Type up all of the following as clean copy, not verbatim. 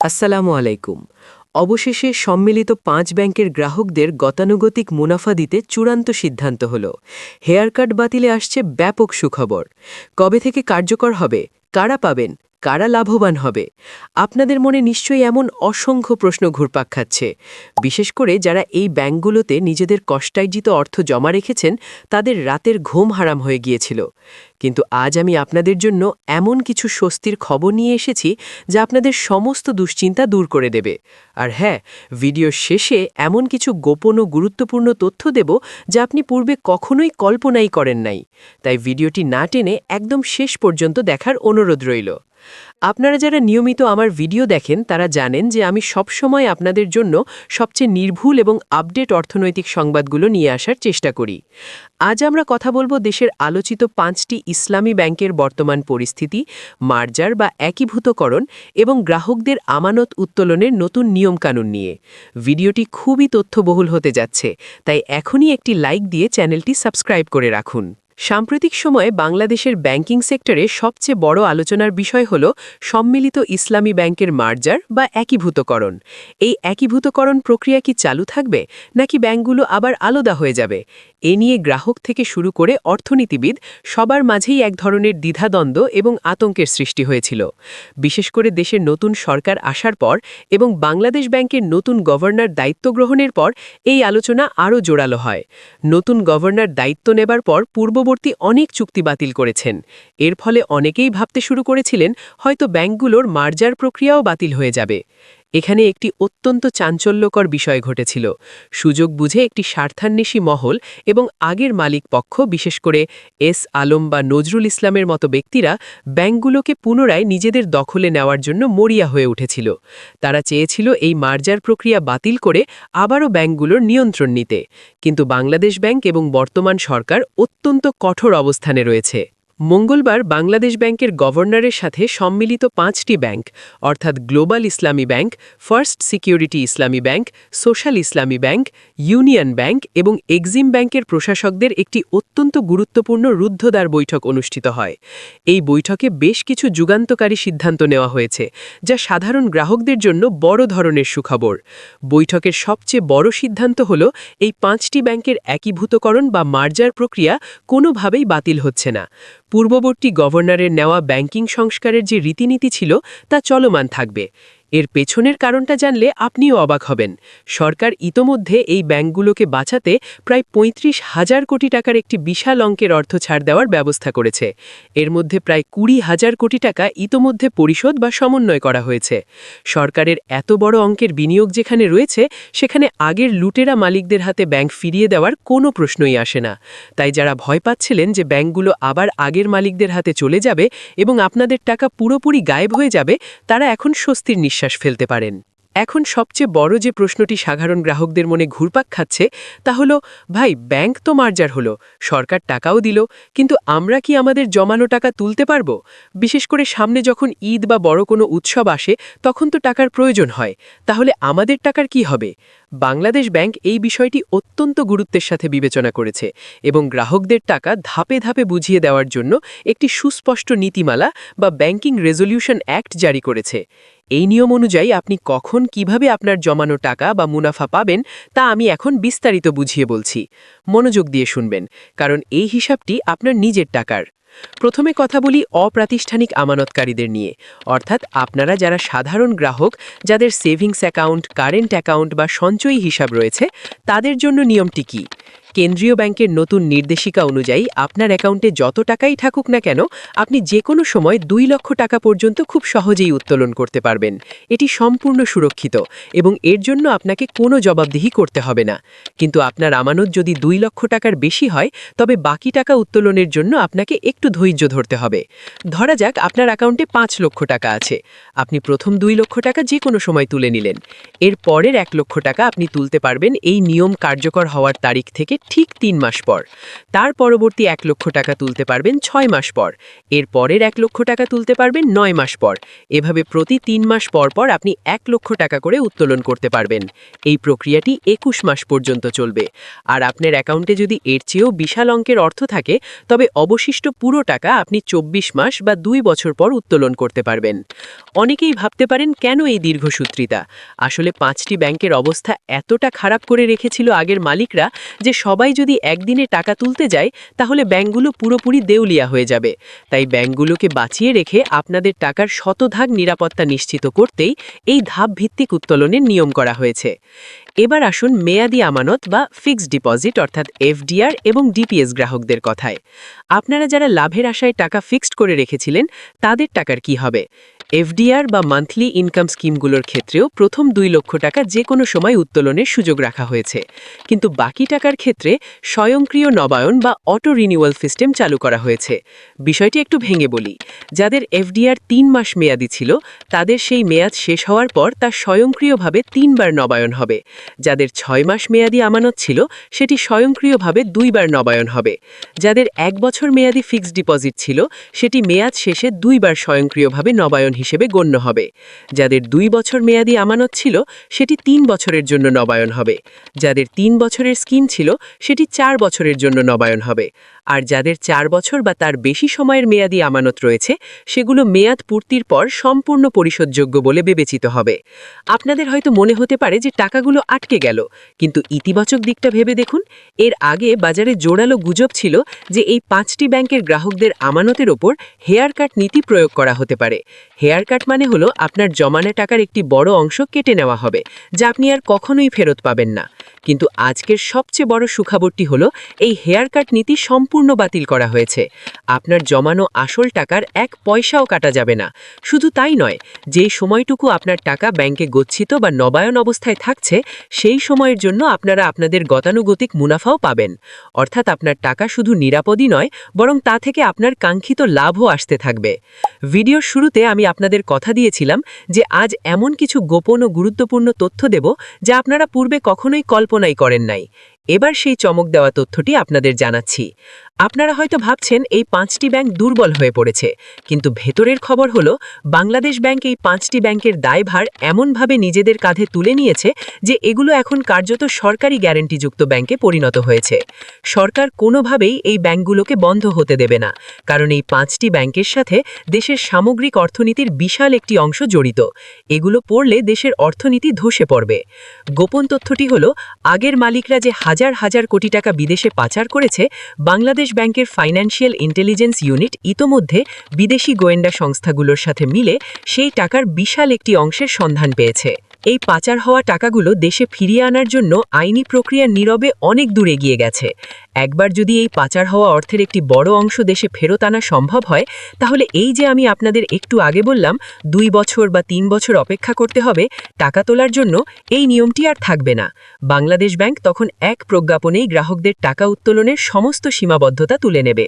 আসসালামু আলাইকুম। অবশেষে সম্মিলিত ৫ ব্যাংকের গ্রাহকদের গতানুগতিক মুনাফা দিতে চূড়ান্ত সিদ্ধান্ত হল। হেয়ারকাট বাতিলে আসছে ব্যাপক সুখবর। কবে থেকে কার্যকর হবে, কারা পাবেন, কারা লাভবান হবে? আপনাদের মনে নিশ্চয়ই এমন অসংখ্য প্রশ্ন ঘুরপাক খাচ্ছে। বিশেষ করে যারা এই ব্যাংকগুলোতে নিজেদের কষ্টার্জিত অর্থ জমা রেখেছেন, তাদের রাতের ঘুম হারাম হয়ে গিয়েছিল। কিন্তু আজ আমি আপনাদের জন্য এমন কিছু স্বস্তির খবর নিয়ে এসেছি যা আপনাদের সমস্ত দুশ্চিন্তা দূর করে দেবে। আর হ্যাঁ, ভিডিওর শেষে এমন কিছু গোপন ও গুরুত্বপূর্ণ তথ্য দেব যা আপনি পূর্বে কখনোই কল্পনাই করেন নাই। তাই ভিডিওটি না টেনে একদম শেষ পর্যন্ত দেখার অনুরোধ রইল। আপনারা যারা নিয়মিত আমার ভিডিও দেখেন তারা জানেন যে আমি সবসময় আপনাদের জন্য সবচেয়ে নির্ভুল এবং আপডেট অর্থনৈতিক সংবাদগুলো নিয়ে আসার চেষ্টা করি। আজ আমরা কথা বলবো দেশের আলোচিত ৫টি ইসলামী ব্যাংকের বর্তমান পরিস্থিতি, মার্জার বা একীভূতকরণ এবং গ্রাহকদের আমানত উত্তোলনের নতুন নিয়মকানুন নিয়ে। ভিডিওটি খুবই তথ্যবহুল হতে যাচ্ছে, তাই এখনই একটি লাইক দিয়ে চ্যানেলটি সাবস্ক্রাইব করে রাখুন। সাম্প্রতিক সময়ে বাংলাদেশের ব্যাংকিং সেক্টরে সবচেয়ে বড় আলোচনার বিষয় হল সম্মিলিত ইসলামী ব্যাংকের মার্জার বা একীভূতকরণ। এই একীভূতকরণ প্রক্রিয়া কি চালু থাকবে, নাকি ব্যাংকগুলো আবার আলাদা হয়ে যাবে? এ নিয়ে গ্রাহক থেকে শুরু করে অর্থনীতিবিদ সবার মাঝেই এক ধরনের দ্বিধাদ্বন্দ্ব এবং আতঙ্কের সৃষ্টি হয়েছিল। বিশেষ করে দেশের নতুন সরকার আসার পর এবং বাংলাদেশ ব্যাংকের নতুন গভর্নর দায়িত্ব গ্রহণের পর এই আলোচনা আরও জোরালো হয়। নতুন গভর্নর দায়িত্ব নেবার পর পূর্ববর্তী অনেক চুক্তি বাতিল করেছেন। এর ফলে অনেকেই ভাবতে শুরু করেছিলেন হয়তো ব্যাংকগুলোর মার্জার প্রক্রিয়াও বাতিল হয়ে যাবে। এখানে একটি অত্যন্ত চাঞ্চল্যকর বিষয় ঘটেছিল। সুযোগ বুঝে একটি স্বার্থান্বেষী মহল এবং আগের মালিক পক্ষ, বিশেষ করে এস আলম বা নজরুল ইসলামের মতো ব্যক্তিরা ব্যাংকগুলোকে পুনরায় নিজেদের দখলে নেওয়ার জন্য মরিয়া হয়ে উঠেছিল। তারা চেয়েছিল এই মার্জার প্রক্রিয়া বাতিল করে আবারও ব্যাংকগুলোর নিয়ন্ত্রণ নিতে। কিন্তু বাংলাদেশ ব্যাংক এবং বর্তমান সরকার অত্যন্ত কঠোর অবস্থানে রয়েছে। মঙ্গলবার বাংলাদেশ ব্যাংকের গভর্নরের সাথে সম্মিলিত ৫টি ব্যাংক অর্থাৎ গ্লোবাল ইসলামী ব্যাংক, ফার্স্ট সিকিউরিটি ইসলামী ব্যাংক, সোশ্যাল ইসলামী ব্যাংক, ইউনিয়ন ব্যাংক এবং এক্সিম ব্যাংকের প্রশাসকদের একটি অত্যন্ত গুরুত্বপূর্ণ রুদ্ধদ্বার বৈঠক অনুষ্ঠিত হয়। এই বৈঠকে বেশ কিছু যুগান্তকারী সিদ্ধান্ত নেওয়া হয়েছে, যা সাধারণ গ্রাহকদের জন্য বড় ধরনের সুখবর। বৈঠকের সবচেয়ে বড় সিদ্ধান্ত হল এই ৫টি ব্যাংকের একীভূতকরণ বা মার্জার প্রক্রিয়া কোনোভাবেই বাতিল হচ্ছে না। পূর্ববর্তী গভর্নরের নেওয়া ব্যাংকিং সংস্কারের যে রীতিনীতি ছিল তা চলমান থাকবে। এর পেছনের কারণটা জানলে আপনিও অবাক হবেন। সরকার ইতোমধ্যে এই ব্যাংকগুলোকে বাঁচাতে প্রায় ৩৫,০০০ কোটি টাকার একটি বিশাল অঙ্কের অর্থ ছাড় দেওয়ার ব্যবস্থা করেছে। এর মধ্যে প্রায় ২০,০০০ কোটি টাকা ইতোমধ্যে পরিশোধ বা সমন্বয় করা হয়েছে। সরকারের এত বড় অঙ্কের বিনিয়োগ যেখানে রয়েছে, সেখানে আগের লুটেরা মালিকদের হাতে ব্যাংক ফিরিয়ে দেওয়ার কোনো প্রশ্নই আসে না। তাই যারা ভয় পাচ্ছিলেন যে ব্যাংকগুলো আবার আগের মালিকদের হাতে চলে যাবে এবং আপনাদের টাকা পুরোপুরি গায়েব হয়ে যাবে, তারা এখন স্বস্তির নিঃশ্বাস ফেলতে পারেন। এখন সবচেয়ে বড় যে প্রশ্নটি সাধারণ গ্রাহকদের মনে ঘুরপাক খাচ্ছে তা হলো, ভাই, ব্যাংক তো মার্জার হলো, সরকার টাকাও দিল, কিন্তু আমরা কি আমাদের জমানো টাকা তুলতে পারবো? বিশেষ করে সামনে যখন ঈদ বা বড় কোনো উৎসব আসে, তখন তো টাকার প্রয়োজন হয়। তাহলে আমাদের টাকার কি হবে? বাংলাদেশ ব্যাংক এই বিষয়টি অত্যন্ত গুরুত্বের সাথে বিবেচনা করেছে এবং গ্রাহকদের টাকা ধাপে ধাপে বুঝিয়ে দেওয়ার জন্য একটি সুস্পষ্ট নীতিমালা বা ব্যাংকিং রেজলিউশন অ্যাক্ট জারি করেছে। এই নিয়ম অনুযায়ী আপনি কখন কিভাবে আপনার জমানো টাকা বা মুনাফা পাবেন তা আমি এখন বিস্তারিত বুঝিয়ে বলছি। মনোযোগ দিয়ে শুনবেন, কারণ এই হিসাবটি আপনার নিজের টাকার। প্রথমে কথা বলি অপ্রাতিষ্ঠানিক আমানতকারীদের নিয়ে, অর্থাৎ আপনারা যারা সাধারণ গ্রাহক, যাদের সেভিংস অ্যাকাউন্ট, কারেন্ট অ্যাকাউন্ট বা সঞ্চয়ী হিসাব রয়েছে, তাদের জন্য নিয়মটি কী? কেন্দ্রীয় ব্যাংকের নতুন নির্দেশিকা অনুযায়ী আপনার অ্যাকাউন্টে যত টাকাই থাকুক না কেন, আপনি যে কোনো সময় ২ লক্ষ টাকা পর্যন্ত খুব সহজেই উত্তোলন করতে পারবেন। এটি সম্পূর্ণ সুরক্ষিত এবং এর জন্য আপনাকে কোনো জবাবদিহি করতে হবে না। কিন্তু আপনার আমানত যদি ২ লক্ষ টাকার বেশি হয়, তবে বাকি টাকা উত্তোলনের জন্য আপনাকে একটু ধৈর্য ধরতে হবে। ধরা যাক আপনার অ্যাকাউন্টে ৫ লক্ষ টাকা আছে। আপনি প্রথম ২ লক্ষ টাকা যে কোনো সময় তুলে নিলেন। এর পরের ১ লক্ষ টাকা আপনি তুলতে পারবেন এই নিয়ম কার্যকর হওয়ার তারিখ থেকে ঠিক ৩ মাস পর। তার পরবর্তী ১ লক্ষ টাকা তুলতে পারবেন ৬ মাস পর। এর পরের ১ লক্ষ টাকা তুলতে পারবেন ৯ মাস পর। এভাবে প্রতি ৩ মাস পর পর আপনি ১ লক্ষ টাকা করে উত্তোলন করতে পারবেন। এই প্রক্রিয়াটি ২১ মাস পর্যন্ত চলবে। আর আপনার অ্যাকাউন্টে যদি এর চেয়েও বিশাল অঙ্কের অর্থ থাকে, তবে অবশিষ্ট পুরো টাকা আপনি ২৪ মাস বা ২ বছর পর উত্তোলন করতে পারবেন। অনেকেই ভাবতে পারেন, কেন এই দীর্ঘসূত্রিতা? আসলে ৫টি ব্যাংকের অবস্থা এতটা খারাপ করে রেখেছিল আগের মালিকরা যে সবাই যদি একদিনে টাকা তুলতে যায়, তাহলে ব্যাংকগুলো পুরোপুরি দেউলিয়া হয়ে যাবে। তাই ব্যাংকগুলোকে বাঁচিয়ে রেখে আপনাদের টাকার শতভাগ নিরাপত্তা নিশ্চিত করতেই এই ধাপভিত্তিক উত্তোলনের নিয়ম করা হয়েছে। এবার আসুন মেয়াদি আমানত বা ফিক্সড ডিপোজিট অর্থাৎ এফডিআর এবং ডিপিএস গ্রাহকদের কথায়। আপনারা যারা লাভের আশায় টাকা ফিক্সড করে রেখেছিলেন, তাদের টাকার কি হবে? এফডিআর বা মান্থলি ইনকাম স্কিমগুলোর ক্ষেত্রেও প্রথম ২ লক্ষ টাকা যে কোনো সময় উত্তোলনের সুযোগ রাখা হয়েছে। কিন্তু বাকি টাকার ক্ষেত্রে স্বয়ংক্রিয় নবায়ন বা অটো রিনিউয়াল সিস্টেম চালু করা হয়েছে। বিষয়টি একটু ভেঙে বলি। যাদের এফডিআর ৩ মাস মেয়াদি ছিল, তাদের সেই মেয়াদ শেষ হওয়ার পর তা স্বয়ংক্রিয়ভাবে ৩ বার নবায়ন হবে। যাদের ৬ মাস মেয়াদি আমানত ছিল, সেটি স্বয়ংক্রিয়ভাবে ২ বার নবায়ন হবে। যাদের ১ বছর মেয়াদি ফিক্সড ডিপোজিট ছিল, সেটি মেয়াদ শেষে ২ বার স্বয়ংক্রিয়ভাবে নবায়ন হিসেবে গণ্য হবে। যাদের ২ বছর মেয়াদি আমানত ছিল, সেটি ৩ বছরের জন্য নবায়ন হবে। যাদের ৩ বছরের স্কিম ছিল, সেটি ৪ বছরের জন্য নবায়ন হবে। আর যাদের ৪ বছর বা তার বেশি সময়ের মেয়াদি আমানত রয়েছে, সেগুলো মেয়াদ পূর্তির পর সম্পূর্ণ পরিশোধযোগ্য বলে বিবেচিত হবে। আপনাদের হয়তো মনে হতে পারে যে টাকাগুলো আটকে গেল, কিন্তু ইতিবাচক দিকটা ভেবে দেখুন। এর আগে বাজারে জোরালো গুজব ছিল যে এই ৫টি ব্যাংকের গ্রাহকদের আমানতের ওপর হেয়ার কাট নীতি প্রয়োগ করা হতে পারে। হেয়ার কাট মানে হলো আপনার জমানো টাকার একটি বড় অংশ কেটে নেওয়া হবে, যা আপনি আর কখনোই ফেরত পাবেন না। কিন্তু আজকের সবচেয়ে বড় সুখবরটি হলো, এই হেয়ার কাট নীতি সম্পূর্ণ বাতিল করা হয়েছে। আপনার জমানো আসল টাকার ১ পয়সাও কাটা যাবে না। শুধু তাই নয়, যে সময়টুকু আপনার টাকা ব্যাংকে গচ্ছিত বা নবায়ন অবস্থায় থাকছে, সেই সময়ের জন্য আপনারা আপনাদের গতানুগতিক মুনাফাও পাবেন। অর্থাৎ আপনার টাকা শুধু নিরাপদই নয়, বরং তা থেকে আপনার কাঙ্ক্ষিত লাভও আসতে থাকবে। ভিডিওর শুরুতে আমি আপনাদের কথা দিয়েছিলাম যে আজ এমন কিছু গোপন ও গুরুত্বপূর্ণ তথ্য দেব, যা আপনারা পূর্বে কখনোই কল্পনাই করেন নাই। এবার সেই চমক দেওয়া তথ্যটি আপনাদের জানাচ্ছি। আপনারা হয়তো ভাবছেন এই ৫টি ব্যাংক দুর্বল হয়ে পড়েছে, কিন্তু ভেতরের খবর হলো, বাংলাদেশ ব্যাংক এই ৫টি ব্যাংকের দায়ভার এমনভাবে নিজেদের কাঁধে তুলে নিয়েছে যে এগুলো এখন কার্যত সরকারি গ্যারান্টিযুক্ত ব্যাংকে পরিণত হয়েছে। সরকার কোনোভাবেই এই ব্যাংকগুলোকে বন্ধ হতে দেবে না, কারণ এই ৫টি ব্যাংকের সাথে দেশের সামগ্রিক অর্থনীতির বিশাল একটি অংশ জড়িত। এগুলো পড়লে দেশের অর্থনীতি ধসে পড়বে। গোপন তথ্যটি হলো, আগের মালিকরা যে হাজার হাজার কোটি টাকা বিদেশে পাচার করেছে, বাংলাদেশ ব্যাংকের ফাইন্যান্সিয়াল ইন্টেলিজেন্স ইউনিট ইতোমধ্যে বিদেশি গোয়েন্দা সংস্থাগুলোর সাথে মিলে সেই টাকার বিশাল একটি অংশের সন্ধান পেয়েছে। এই পাচার হওয়া টাকাগুলো দেশে ফিরিয়ে আনার জন্য আইনি প্রক্রিয়ার নীরবে অনেক দূর এগিয়ে গেছে। একবার যদি এই পাচার হওয়া অর্থের একটি বড় অংশ দেশে ফেরত আনা সম্ভব হয়, তাহলে এই যে আমি আপনাদের একটু আগে বললাম ২ বছর বা ৩ বছর অপেক্ষা করতে হবে টাকা তোলার জন্য, এই নিয়মটি আর থাকবে না। বাংলাদেশ ব্যাংক তখন এক প্রজ্ঞাপনেই গ্রাহকদের টাকা উত্তোলনের সমস্ত সীমাবদ্ধতা তুলে নেবে।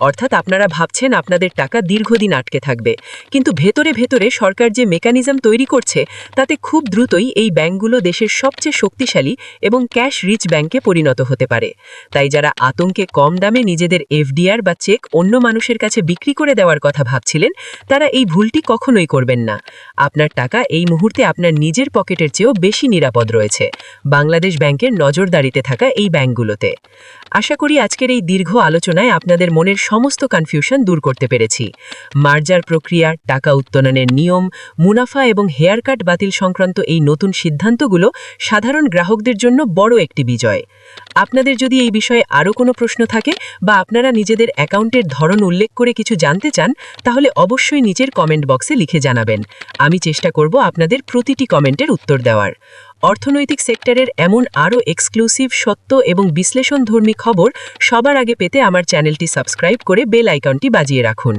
অর্থাৎ আপনারা ভাবছেন আপনাদের টাকা দীর্ঘদিন আটকে থাকবে, কিন্তু ভেতরে ভেতরে সরকার যে মেকানিজম তৈরি করছে, তাতে খুব দ্রুতই এই ব্যাংকগুলো দেশের সবচেয়ে শক্তিশালী এবং ক্যাশ রিচ ব্যাংকে পরিণত হতে পারে। তাই যারা আতঙ্কে কম দামে নিজেদের এফডিআর বা চেক অন্য মানুষের কাছে বিক্রি করে দেওয়ার কথা ভাবছিলেন, তারা এই ভুলটি কখনোই করবেন না। আপনার টাকা এই মুহূর্তে আপনার নিজের পকেটের চেয়েও বেশি নিরাপদ রয়েছে বাংলাদেশ ব্যাংকের নজরদারিতে থাকা এই ব্যাংকগুলোতে। আশা করি আজকের এই দীর্ঘ আলোচনায় আপনাদের মনের সমস্ত কনফিউশন দূর করতে পেরেছি। মার্জার প্রক্রিয়া, টাকা উত্তোলনের নিয়ম, মুনাফা এবং হেয়ার কাট বাতিল সংক্রান্ত এই নতুন সিদ্ধান্তগুলো সাধারণ গ্রাহকদের জন্য বড় একটি বিজয়। আপনাদের যদি এই বিষয়ে আরও কোনো প্রশ্ন থাকে বা আপনারা নিজেদের অ্যাকাউন্টের ধরন উল্লেখ করে কিছু জানতে চান, তাহলে অবশ্যই নিচের কমেন্ট বক্সে লিখে জানাবেন। আমি চেষ্টা করব আপনাদের প্রতিটি কমেন্টের উত্তর দেওয়ার। অর্থনৈতিক সেক্টরের এমন আরও এক্সক্লুসিভ, সত্য এবং বিশ্লেষণধর্মী খবর সবার আগে পেতে আমার চ্যানেলটি সাবস্ক্রাইব করে বেল আইকনটি বাজিয়ে রাখুন।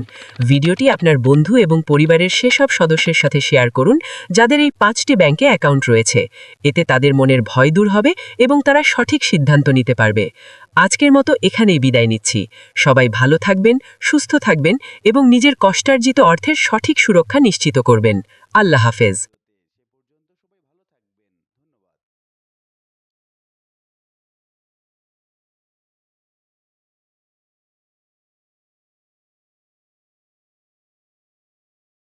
ভিডিওটি আপনার বন্ধু এবং পরিবারের সেসব সদস্যের সাথে শেয়ার করুন যাদের এই ৫টি ব্যাংকে অ্যাকাউন্ট রয়েছে। এতে তাদের মনের ভয় দূর হবে এবং তারা সঠিক সিদ্ধান্ত নিতে পারবে। আজকের মতো এখানেই বিদায় নিচ্ছি। সবাই ভালো থাকবেন, সুস্থ থাকবেন এবং নিজের কষ্টার্জিত অর্থের সঠিক সুরক্ষা নিশ্চিত করবেন। আল্লাহ হাফেজ।